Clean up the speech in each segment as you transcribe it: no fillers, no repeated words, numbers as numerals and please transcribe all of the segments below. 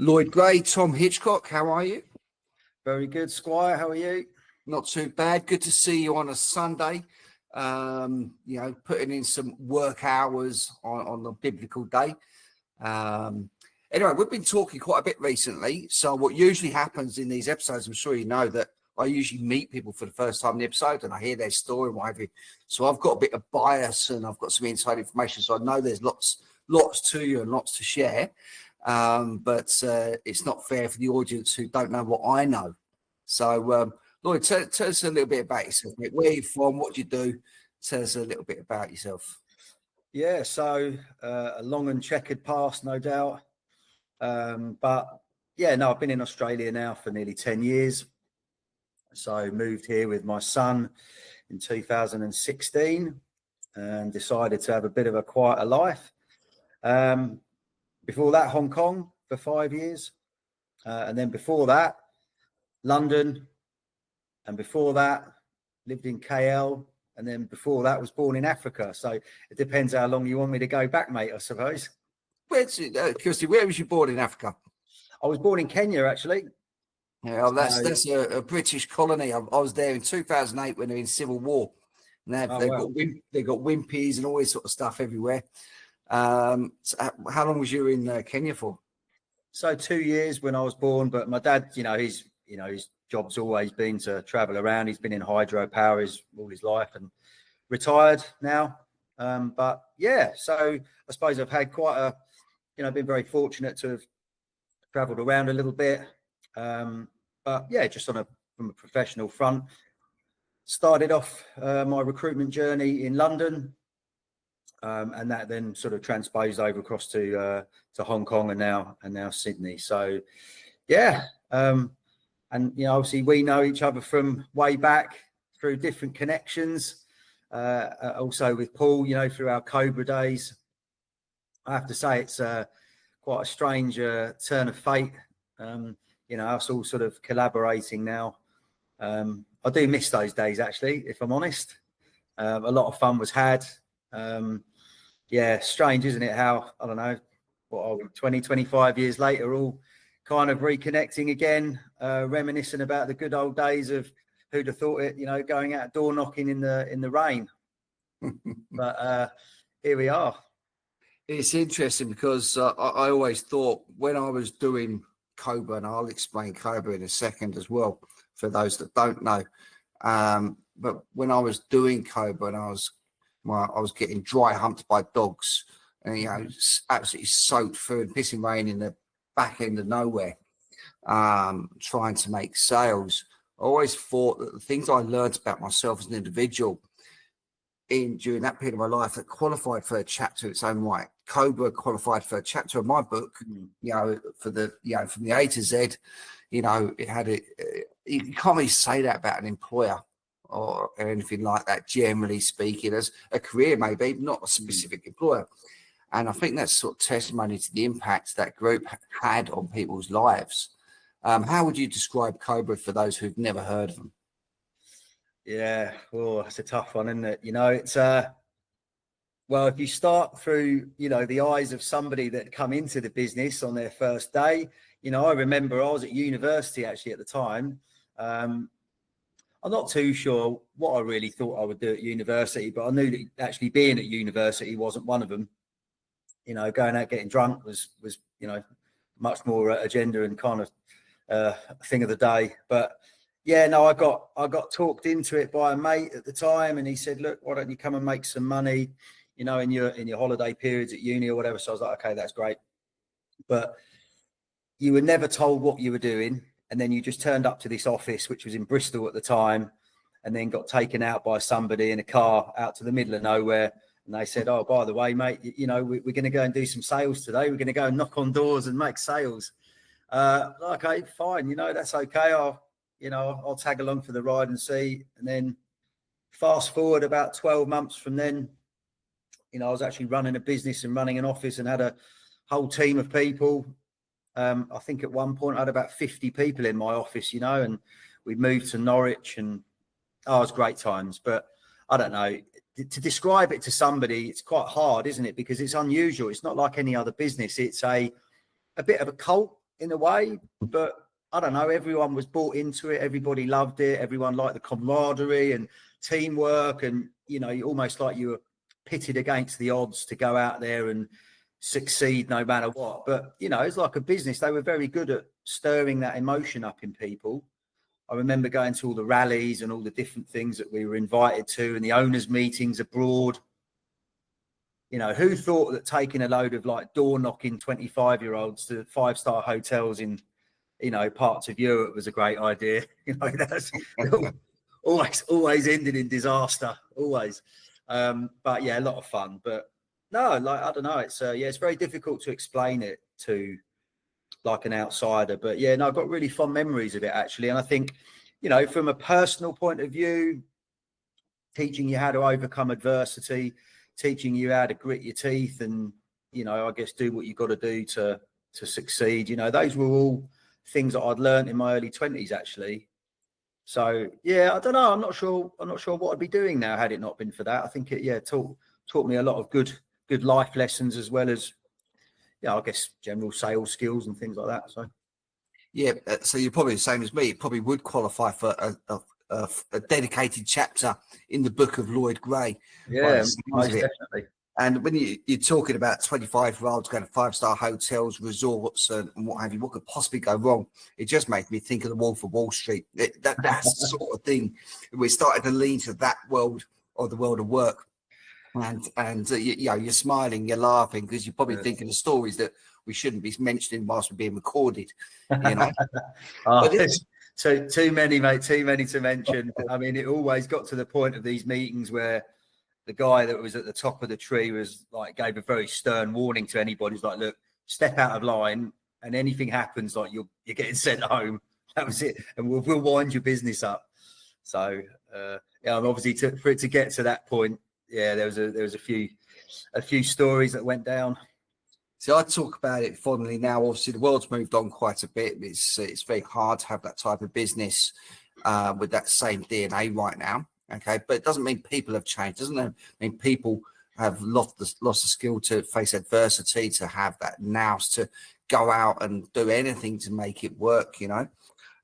Lloyd Gray, Tom Hitchcock, how are you? Very good, Squire. How are you? Not too bad. Good to see you on a Sunday. Putting in some work hours on the biblical day. Anyway, we've been talking quite a bit recently. So what usually happens in these episodes, I'm sure you know that I usually meet people for the first time in the episode and I hear their story and what have you. So I've got a bit of bias and I've got some inside information. So I know there's lots to you and lots to share. But it's not fair for the audience who don't know what I know. So, Lloyd, tell us a little bit about yourself, mate. Where are you from? What do you do? Tell us a little bit about yourself. Yeah, so a long and checkered past, no doubt. But yeah, no, I've been in Australia now for nearly 10 years. So moved here with my son in 2016 and decided to have a bit of a quieter life. Before that, Hong Kong for 5 years. And then before that, London. And before that, lived in KL. And then before that, was born in Africa. So it depends how long you want me to go back, mate, I suppose. Kirsty, where was you born in Africa? I was born in Kenya, actually. Yeah, that's a British colony. I was there in 2008 when they were in civil war. And they've got wimpies and all this sort of stuff everywhere. So how long was you in Kenya for? So 2 years when I was born, but my dad, his job's always been to travel around. He's been in hydropower all his life and retired now. But yeah, so I suppose I've had quite been very fortunate to have traveled around a little bit. But yeah, just from a professional front, started off my recruitment journey in London. And that then sort of transposed over across to Hong Kong and now Sydney. So yeah, and obviously we know each other from way back through different connections. Also with Paul, through our Cobra days. I have to say it's quite a strange turn of fate. Us all sort of collaborating now. I do miss those days, actually, if I'm honest. A lot of fun was had. Yeah, strange, isn't it? How, I don't know, what are we, 20, 25 years later, all kind of reconnecting again, reminiscing about the good old days of who'd have thought it, going out door knocking in the rain. But here we are. It's interesting because I always thought when I was doing Cobra, and I'll explain Cobra in a second as well for those that don't know. But when I was doing Cobra and I was getting dry humped by dogs and, absolutely soaked through and pissing rain in the back end of nowhere, trying to make sales. I always thought that the things I learned about myself as an individual during that period of my life that qualified for a chapter of its own right. Cobra qualified for a chapter of my book, from the A to Z, it had you can't really say that about an employer or anything like that, generally speaking, as a career, maybe not a specific employer. And I think that's sort of testimony to the impact that group had on people's lives. How would you describe Cobra for those who've never heard of them? Yeah, well, that's a tough one, isn't it? It's well, if you start through, the eyes of somebody that come into the business on their first day, I remember I was at university actually at the time. I'm not too sure what I really thought I would do at university, but I knew that actually being at university wasn't one of them. Going out getting drunk was much more agenda and kind of thing of the day. But yeah, no, I got talked into it by a mate at the time, and he said, "Look, why don't you come and make some money, in your holiday periods at uni or whatever." So I was like, "Okay, that's great," but you were never told what you were doing, and then you just turned up to this office, which was in Bristol at the time, and then got taken out by somebody in a car out to the middle of nowhere. And they said, "Oh, by the way, mate, we're going to go and do some sales today. We're going to go and knock on doors and make sales." Okay, fine. That's okay. I'll tag along for the ride and see. And then fast forward about 12 months from then, I was actually running a business and running an office and had a whole team of people. I think at one point I had about 50 people in my office, and we moved to Norwich and it was great times. But I don't know, to describe it to somebody, it's quite hard, isn't it? Because it's unusual. It's not like any other business. It's a bit of a cult in a way, but I don't know, everyone was bought into it. Everybody loved it. Everyone liked the camaraderie and teamwork. And, you know, almost like you were pitted against the odds to go out there and succeed no matter what. But, you know, it's like a business. They were very good at stirring that emotion up in people. I remember going to all the rallies and all the different things that we were invited to, and the owners' meetings abroad. You know, who thought that taking a load of like door knocking 25-year-olds to 5-star hotels in, you know, parts of Europe was a great idea? You know, that's always ended in disaster, always. But yeah, a lot of fun. But no, like, I don't know. It's it's very difficult to explain it to like an outsider. But yeah, no, I've got really fond memories of it actually. And I think, you know, from a personal point of view, teaching you how to overcome adversity, teaching you how to grit your teeth and, you know, I guess do what you got to do to succeed. You know, those were all things that I'd learned in my early 20s actually. So yeah, I don't know. I'm not sure what I'd be doing now had it not been for that. I think it taught me a lot of good life lessons, as well as, yeah, I guess general sales skills and things like that. So Yeah, so you're probably the same as me. It probably would qualify for a dedicated chapter in the book of Lloyd Gray. yeah, most definitely. And when you're talking about 25-year-olds going to 5-star hotels, resorts, and what have you, what could possibly go wrong? It just makes me think of the Wolf of Wall Street. That's the sort of thing. We're starting to lean to that world, or the world of work. And you know, you're smiling, you're laughing, because you're probably thinking of stories that we shouldn't be mentioning whilst we're being recorded. You know, too many, mate. Too many to mention. I mean, it always got to the point of these meetings where the guy that was at the top of the tree was like, gave a very stern warning to anybody. He's like, look, step out of line, and anything happens, like you're getting sent home. That was it, and we'll wind your business up. So yeah, obviously for it to get to that point, yeah, there was a few stories that went down. So I talk about it fondly now. Obviously, the world's moved on quite a bit. It's very hard to have that type of business with that same DNA right now. Okay, but it doesn't mean people have changed. It doesn't mean people have lost the skill to face adversity, to have that nous to go out and do anything to make it work. You know,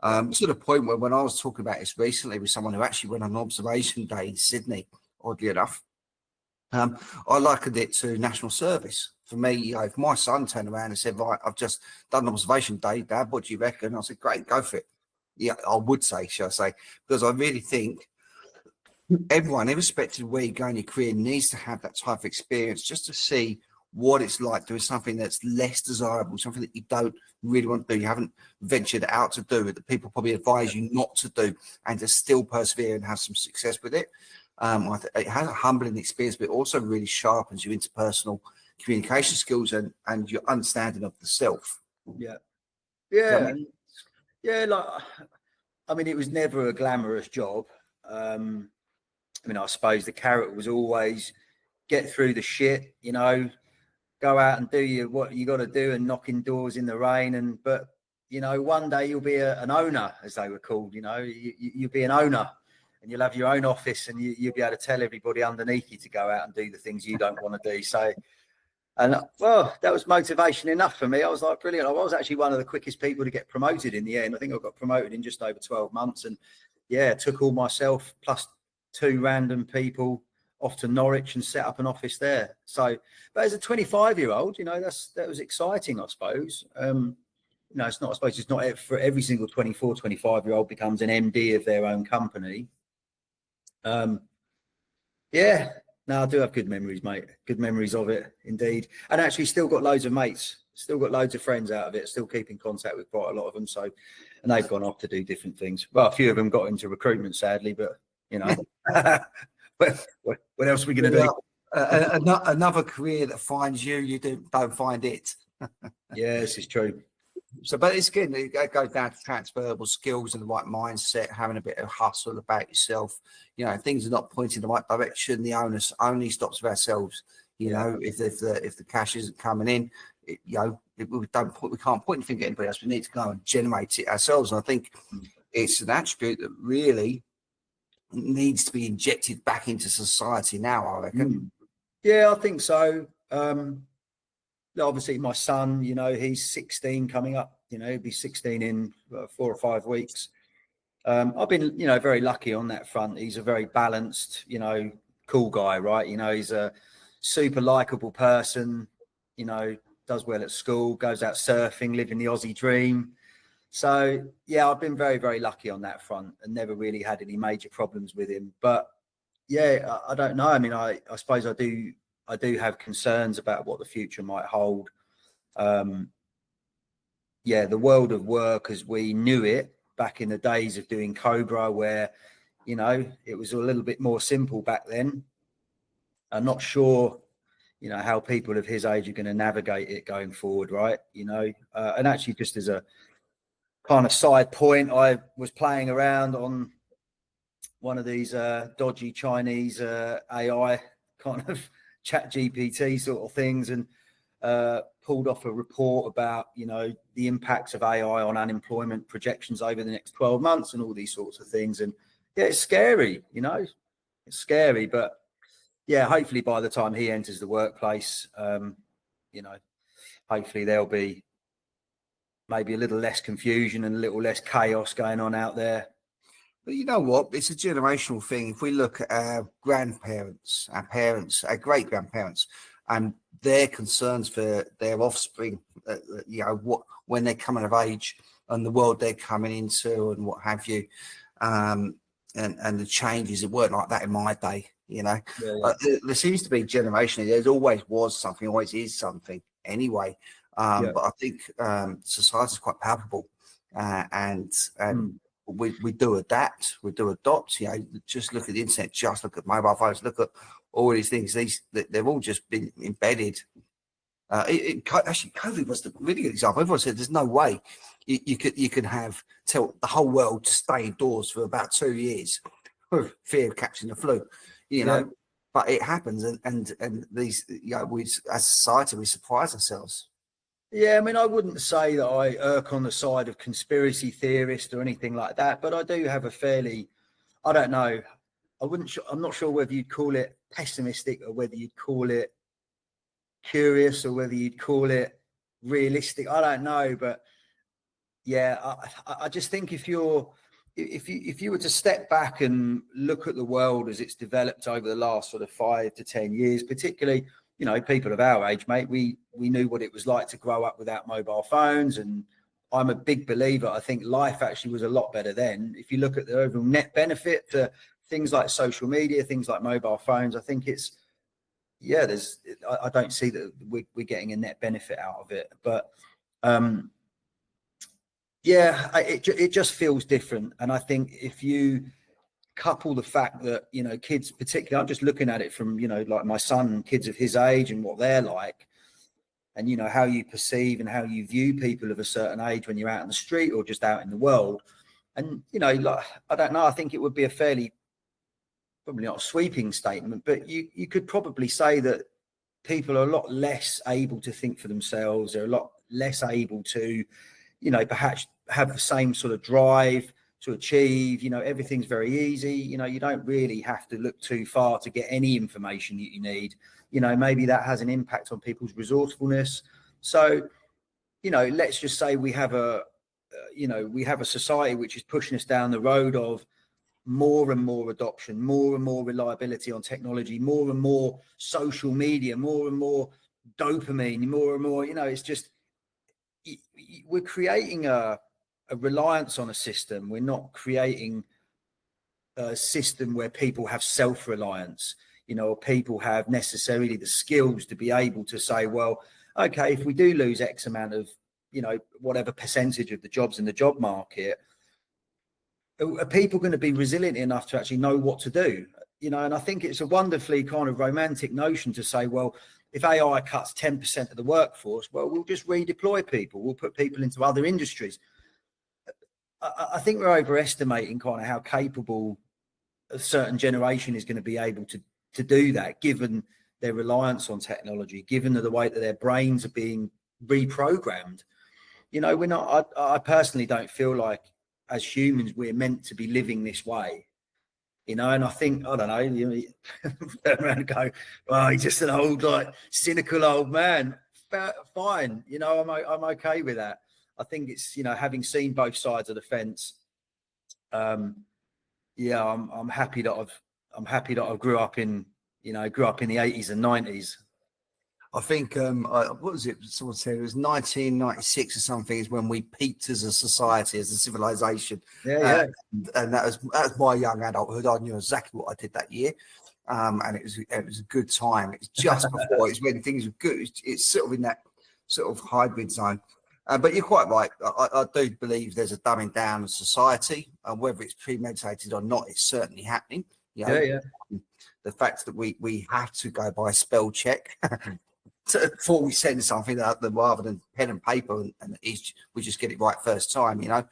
to the point where when I was talking about this recently with someone who actually went on an observation day in Sydney, oddly enough. I likened it to national service. For me, you know, if my son turned around and said, right, I've just done an observation day, Dad, what do you reckon? I said, great, go for it. Yeah, I would say, shall I say, because I really think everyone, irrespective of where you go in your career, needs to have that type of experience just to see what it's like doing something that's less desirable, something that you don't really want to do, you haven't ventured out to do, that people probably advise you not to do, and to still persevere and have some success with it. It has a humbling experience, but it also really sharpens your interpersonal communication skills and your understanding of the self. Yeah. Like, I mean, it was never a glamorous job. I mean, I suppose the carrot was always get through the shit, you know, go out and do what you got to do, and knocking doors in the rain. But you know, one day you'll be an owner, as they were called. You know, you'll be an owner. And you'll have your own office, and you'll be able to tell everybody underneath you to go out and do the things you don't want to do. So, and well, that was motivation enough for me. I was like, brilliant. I was actually one of the quickest people to get promoted in the end. I think I got promoted in just over 12 months. And yeah, took all myself plus 2 random people off to Norwich and set up an office there. So, but as a 25-year-old, you know, that was exciting, I suppose. You know, it's not, I suppose it's not for every single 24, 25-year-old becomes an MD of their own company. Yeah, no, I do have good memories, mate. Good memories of it, indeed. And actually still got loads of mates, still got loads of friends out of it, still keep in contact with quite a lot of them. So, and they've gone off to do different things. Well, a few of them got into recruitment, sadly, but you know, what else are we going to do? Another career that finds you, you don't find it. Yeah, this is true. So, but it's good. It goes down to transferable skills and the right mindset, having a bit of hustle about yourself. You know, things are not pointing in the right direction. The onus only stops with ourselves. You know, if the cash isn't coming in, you know, we can't point anything at anybody else. We need to go and generate it ourselves. And I think it's an attribute that really needs to be injected back into society now, I reckon. Yeah, I think so. Obviously my son, you know, he's 16 coming up, You know, he'll be 16 in 4 or 5 weeks. I've been, you know, very lucky on that front. He's a very balanced, you know, cool guy, right? You know, he's a super likable person, you know, does well at school, goes out surfing, living the Aussie dream. So, yeah, I've been very, very lucky on that front and never really had any major problems with him. But, yeah, I don't know. I mean, I suppose I do have concerns about what the future might hold. Yeah, the world of work as we knew it back in the days of doing Cobra, where, you know, it was a little bit more simple back then. I'm not sure, you know, how people of his age are going to navigate it going forward, right? You know, and actually, just as a kind of side point, I was playing around on one of these dodgy Chinese AI kind of chat GPT sort of things, and pulled off a report about, you know, the impacts of AI on unemployment projections over the next 12 months and all these sorts of things. And yeah, it's scary, you know, it's scary, but yeah, hopefully by the time he enters the workplace, you know, hopefully there'll be maybe a little less confusion and a little less chaos going on out there. But you know what? It's a generational thing. If we look at our grandparents, our parents, our great grandparents, and their concerns for their offspring, you know, when they're coming of age and the world they're coming into and what have you, and the changes, it weren't like that in my day, you know. Yeah. There seems to be generationally, there's always was something, always is something anyway. But I think society is quite palpable, and we do adapt, we do adopt. You know, just look at the internet, just look at mobile phones, look at all these things. They've all just been embedded. Actually, COVID was the really good example. Everyone said there's no way you could tell the whole world to stay indoors for about 2 years, fear of catching the flu. You know, but it happens, and these, you know, we as a society we surprise ourselves. Yeah, I mean, I wouldn't say that I irk on the side of conspiracy theorist or anything like that, but I do have a fairly, I don't know, I'm not sure whether you'd call it pessimistic or whether you'd call it curious or whether you'd call it realistic. I don't know, but yeah, I just think if you were to step back and look at the world as it's developed over the last sort of 5 to 10 years, particularly, you know, people of our age, mate, we knew what it was like to grow up without mobile phones. And I'm a big believer. I think life actually was a lot better then. If you look at the overall net benefit to things like social media, things like mobile phones, I think it's, yeah, I don't see that we're getting a net benefit out of it. But yeah, it just feels different. And I think if you couple the fact that, you know, kids particularly, I'm just looking at it from, you know, like my son, kids of his age and what they're like, and, you know, how you perceive and how you view people of a certain age when you're out in the street or just out in the world. And, you know, like, I don't know, I think it would be a fairly, probably not a sweeping statement, but you could probably say that people are a lot less able to think for themselves. They're a lot less able to, you know, perhaps have the same sort of drive to achieve. You know, everything's very easy. You know, you don't really have to look too far to get any information that you need. You know, maybe that has an impact on people's resourcefulness. So, you know, let's just say we have a society which is pushing us down the road of more and more adoption, more and more reliability on technology, more and more social media, more and more dopamine, more and more, you know, it's just, we're creating a reliance on a system. We're not creating a system where people have self-reliance, you know, or people have necessarily the skills to be able to say, well, okay, if we do lose X amount of, you know, whatever percentage of the jobs in the job market, are people going to be resilient enough to actually know what to do? You know, and I think it's a wonderfully kind of romantic notion to say, well, if AI cuts 10% of the workforce, well, we'll just redeploy people. We'll put people into other industries. I think we're overestimating kind of how capable a certain generation is going to be able to do that, given their reliance on technology, given the way that their brains are being reprogrammed. You know, we're not, I personally don't feel like as humans, we're meant to be living this way, you know, and I think, I don't know, you turn around and go, oh, he's just an old, like, cynical old man. Fine. You know, I'm okay with that. I think it's, you know, having seen both sides of the fence. Yeah, I'm happy that I grew up in the 80s and 90s. I think what was it? Someone said it was 1996 or something is when we peaked as a society, as a civilization. Yeah. And that was my young adulthood. I knew exactly what I did that year, and it was a good time. It's just before it's when things were good. It's sort of in that sort of hybrid zone. But you're quite right. I do believe there's a dumbing down of society, whether it's premeditated or not. It's certainly happening. You know, Yeah. the fact that we have to go by spell check before we send something out, rather than pen and paper, and we just get it right first time. You know,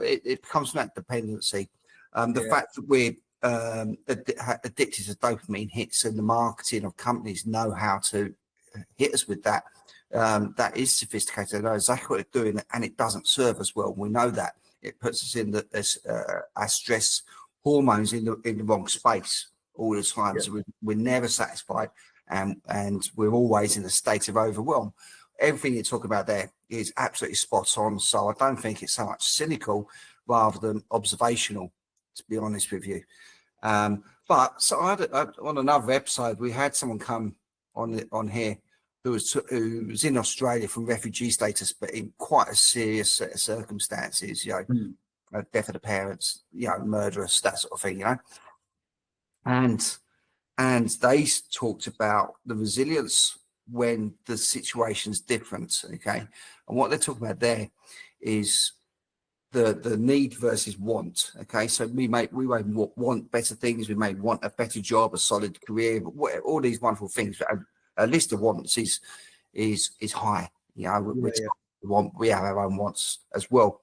it becomes that dependency. The fact that we're addicted to dopamine hits, and the marketing of companies know how to hit us with that. That is sophisticated. They know exactly what they're doing, and it doesn't serve us well. We know that it puts us in our stress hormones in the wrong space all the time. So we're never satisfied, and we're always in a state of overwhelm. Everything you talk about there is absolutely spot on. So I don't think it's so much cynical rather than observational, to be honest with you. But so on another episode, we had someone come on here who was in Australia from refugee status, but in quite a serious set of circumstances, you know, death of the parents, you know, murderous, that sort of thing, you know. And they talked about the resilience when the situation's different, okay? And what they're talking about there is the need versus want, okay? So we may want better things, we may want a better job, a solid career, all these wonderful things. A list of wants is high, you know. We have our own wants as well.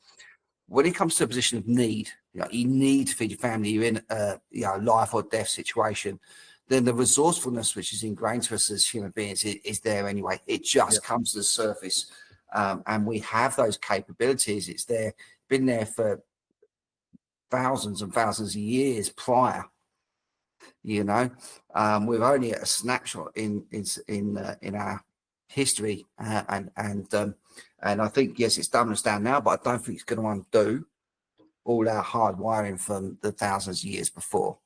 When it comes to a position of need, you know, you need to feed your family, you're in a life or death situation, then the resourcefulness which is ingrained to us as human beings is there anyway. It just comes to the surface, and we have those capabilities. It's there, been there for thousands and thousands of years prior. You know, we're only at a snapshot in our history, and I think yes, it's dumbing us down now, but I don't think it's going to undo all our hard wiring from the thousands of years before.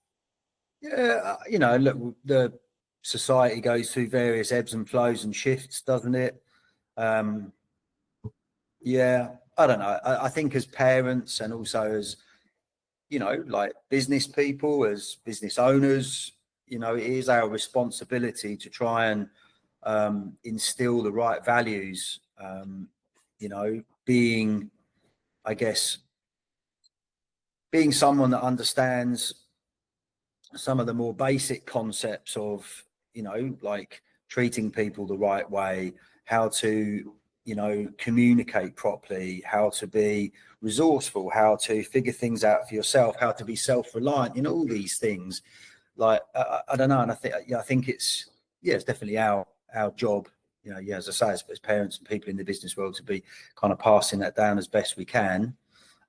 Yeah, you know, look, the society goes through various ebbs and flows and shifts, doesn't it? Yeah, I don't know. I think as parents, and also as, you know, like business people, as business owners, you know, it is our responsibility to try and instill the right values, you know, being someone that understands some of the more basic concepts of, you know, like treating people the right way, how to, you know, communicate properly, how to be resourceful, how to figure things out for yourself, how to be self-reliant, you know, all these things. Like, I don't know. And I think it's definitely our job, you know, as I say, as parents and people in the business world, to be kind of passing that down as best we can.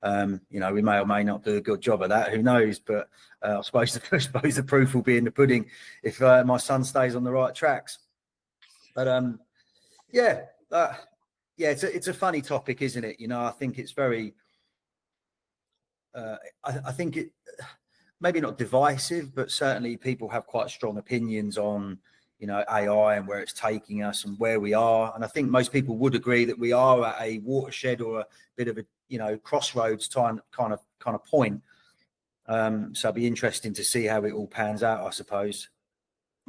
You know, we may or may not do a good job of that, who knows, but I suppose the proof will be in the pudding if my son stays on the right tracks. But it's a funny topic, isn't it? You know, I think it's very I think it maybe not divisive, but certainly people have quite strong opinions on, you know, AI and where it's taking us and where we are. And I think most people would agree that we are at a watershed or a bit of a, you know, crossroads time kind of point. So it'd be interesting to see how it all pans out, I suppose.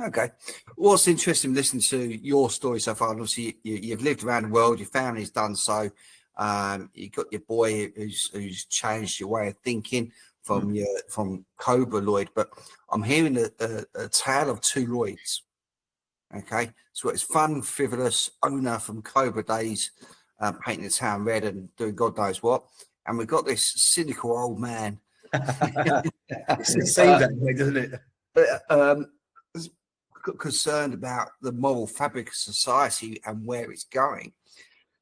Okay. What's interesting listening to your story so far, and obviously you've lived around the world, your family's done so. You've got your boy who's changed your way of thinking from Cobra Lloyd, but I'm hearing a tale of two Lloyds. Okay, so it's fun, frivolous owner from Cobra days, painting the town red and doing God knows what, and we've got this cynical old man. It seems that way, doesn't it? Concerned about the moral fabric of society and where it's going.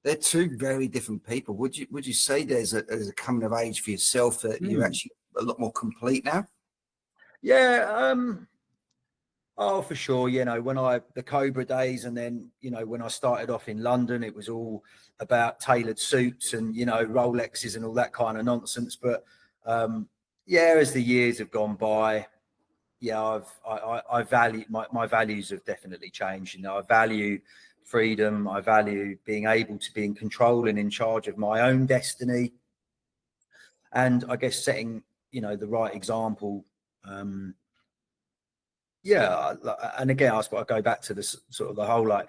They're two very different people. Would you say there's a coming of age for yourself that you're actually a lot more complete now? Yeah, Oh, for sure. You know, the Cobra days, and then, you know, when I started off in London, it was all about tailored suits and, you know, Rolexes and all that kind of nonsense. But yeah, as the years have gone by, yeah, I value my values have definitely changed. You know, I value freedom. I value being able to be in control and in charge of my own destiny. And I guess setting, you know, the right example. Yeah, and again, I suppose I go back to this sort of the whole, like,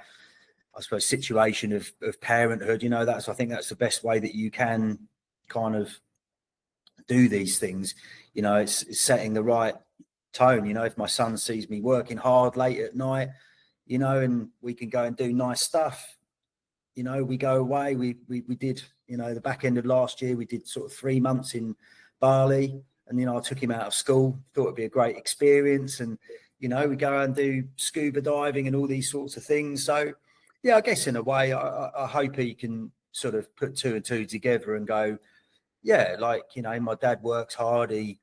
I suppose, situation of parenthood. You know, I think that's the best way that you can kind of do these things. You know, it's setting the right tone. You know, if my son sees me working hard late at night, you know, and we can go and do nice stuff. You know, we go away. We did, you know, the back end of last year, we did sort of 3 months in Bali, and, you know, I took him out of school, thought it'd be a great experience. And, you know, we go and do scuba diving and all these sorts of things. So, yeah, I guess in a way, I hope he can sort of put two and two together and go, yeah, like, you know, my dad works hard. You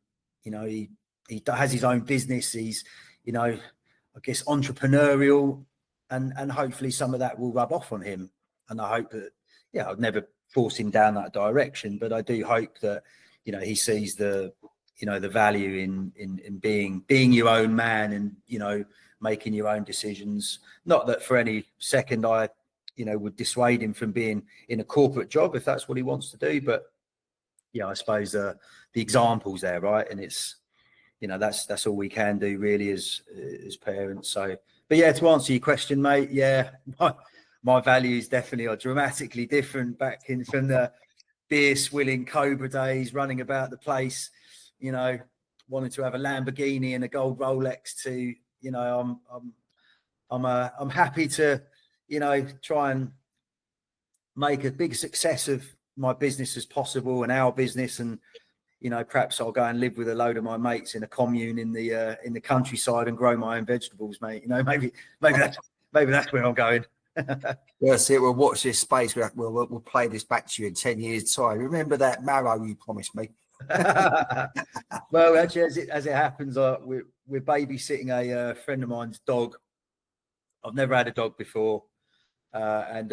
know, he has his own business. He's, you know, I guess entrepreneurial, and hopefully some of that will rub off on him. And I hope that, yeah, I'd never force him down that direction, but I do hope that, you know, he sees the, you know, the value in being your own man, and, you know, making your own decisions. Not that for any second I, you know, would dissuade him from being in a corporate job if that's what he wants to do. But yeah, I suppose the example's there, right? And it's, you know, that's all we can do really as parents. So, but yeah, to answer your question, mate, yeah, my values definitely are dramatically different back in from the beer swilling Cobra days, running about the place, you know, wanting to have a Lamborghini and a gold Rolex, to, you know, I'm happy to, you know, try and make a big success of my business as possible, and our business. And, you know, perhaps I'll go and live with a load of my mates in a commune in the countryside and grow my own vegetables, mate. You know, maybe that's where I'm going. Yes, it. We'll watch this space. We'll play this back to you in 10 years' time. Remember that marrow you promised me? Well, actually, as it happens, we're babysitting a friend of mine's dog. I've never had a dog before, and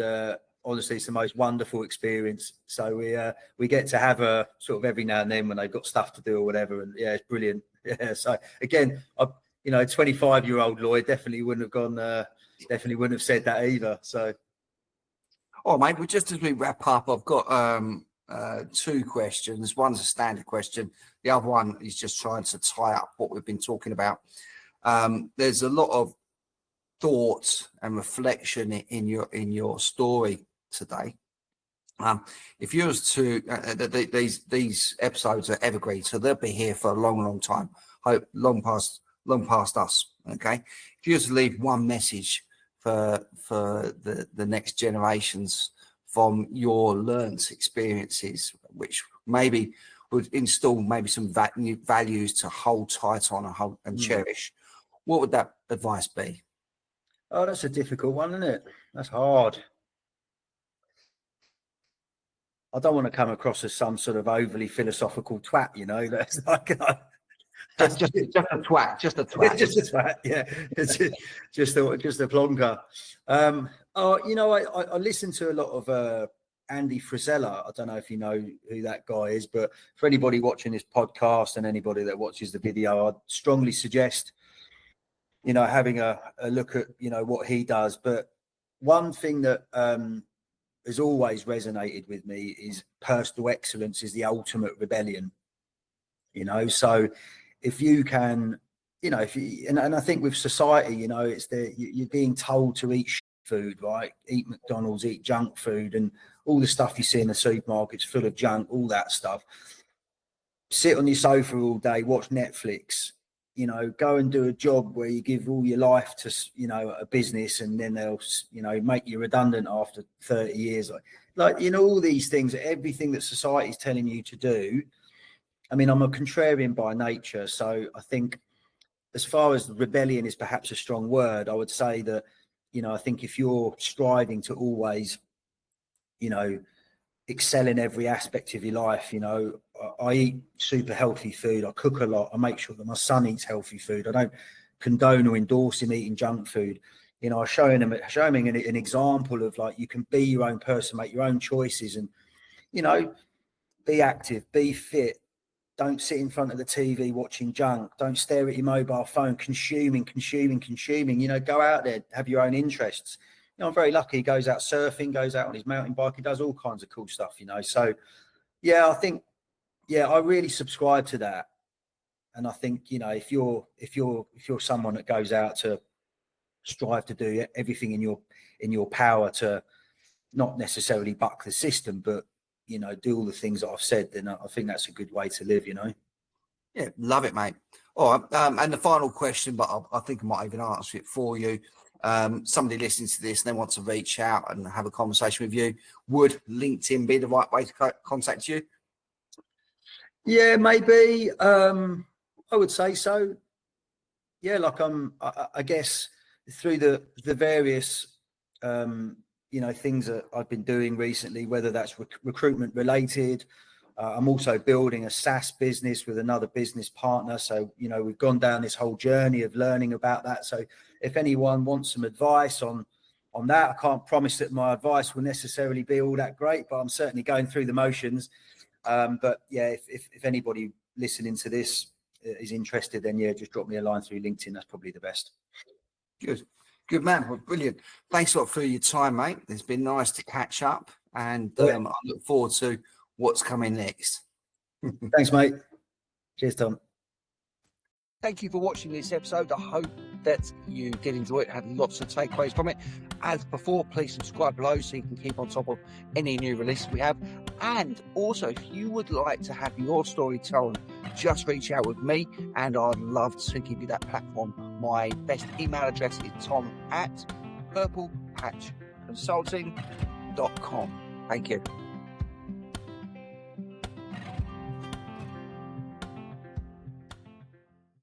honestly, it's the most wonderful experience. So we get to have a sort of every now and then when they've got stuff to do or whatever, and yeah, it's brilliant. Yeah. So again, you know, 25-year-old Lloyd definitely wouldn't have said that either. So, Oh, mate, well, just as we wrap up, I've got two questions. One's a standard question. The other one is just trying to tie up what we've been talking about. There's a lot of thought and reflection in your story today. If you was to these episodes are evergreen, so they'll be here for a long time. Hope long past us. Okay, if you was to leave one message for the next generations from your learnt experiences, which maybe would install maybe some values to hold tight on and cherish, what would that advice be? oh, that's a difficult one, isn't it? That's hard. I don't want to come across as some sort of overly philosophical twat, you know. That's like Just a twat, just a twat. just a twat, yeah. Just a plonker. Oh, you know, I listen to a lot of Andy Frisella. I don't know if you know who that guy is, but for anybody watching this podcast and anybody that watches the video, I'd strongly suggest, you know, having a look at, you know, what he does. But one thing that has always resonated with me is personal excellence is the ultimate rebellion. You know, so if you can, you know, and I think with society, you know, it's you're being told to eat food, right? Eat McDonald's, eat junk food, and all the stuff you see in the supermarkets full of junk, all that stuff. Sit on your sofa all day, watch Netflix, you know, go and do a job where you give all your life to, you know, a business, and then they'll, you know, make you redundant after 30 years. Like, you know, all these things, everything that society is telling you to do. I mean, I'm a contrarian by nature. So I think as far as rebellion is perhaps a strong word, I would say that, you know, I think if you're striving to always, you know, excel in every aspect of your life, you know, I eat super healthy food. I cook a lot. I make sure that my son eats healthy food. I don't condone or endorse him eating junk food. You know, I showing him an example of like, you can be your own person, make your own choices, and, you know, be active, be fit. Don't sit in front of the TV watching junk. Don't stare at your mobile phone, consuming. You know, go out there, have your own interests. You know, I'm very lucky. He goes out surfing, goes out on his mountain bike. He does all kinds of cool stuff, you know. So, yeah, I think, yeah, I really subscribe to that. And I think, you know, if you're someone that goes out to strive to do everything in your power to not necessarily buck the system, but, you know, do all the things that I've said, then I think that's a good way to live, you know. Yeah, love it, mate. All right, and the final question, but I think I might even answer it for you. Somebody listening to this and they want to reach out and have a conversation with you, would LinkedIn be the right way to contact you? Yeah, maybe. I would say so. Yeah, like I guess through the various you know, things that I've been doing recently, whether that's recruitment related. I'm also building a SaaS business with another business partner. So, you know, we've gone down this whole journey of learning about that. So if anyone wants some advice on that, I can't promise that my advice will necessarily be all that great, but I'm certainly going through the motions. But yeah, if anybody listening to this is interested, then yeah, just drop me a line through LinkedIn. That's probably the best. Good man. Well, brilliant. Thanks a lot for your time, mate. It's been nice to catch up, and I look forward to what's coming next. Thanks, mate. Cheers, Tom. Thank you for watching this episode. I hope that you did enjoy it, had lots of takeaways from it. As before, please subscribe below so you can keep on top of any new releases we have. And also, if you would like to have your story told, just reach out with me and I'd love to give you that platform. My best email address is tom@purplepatchconsulting.com. Thank you.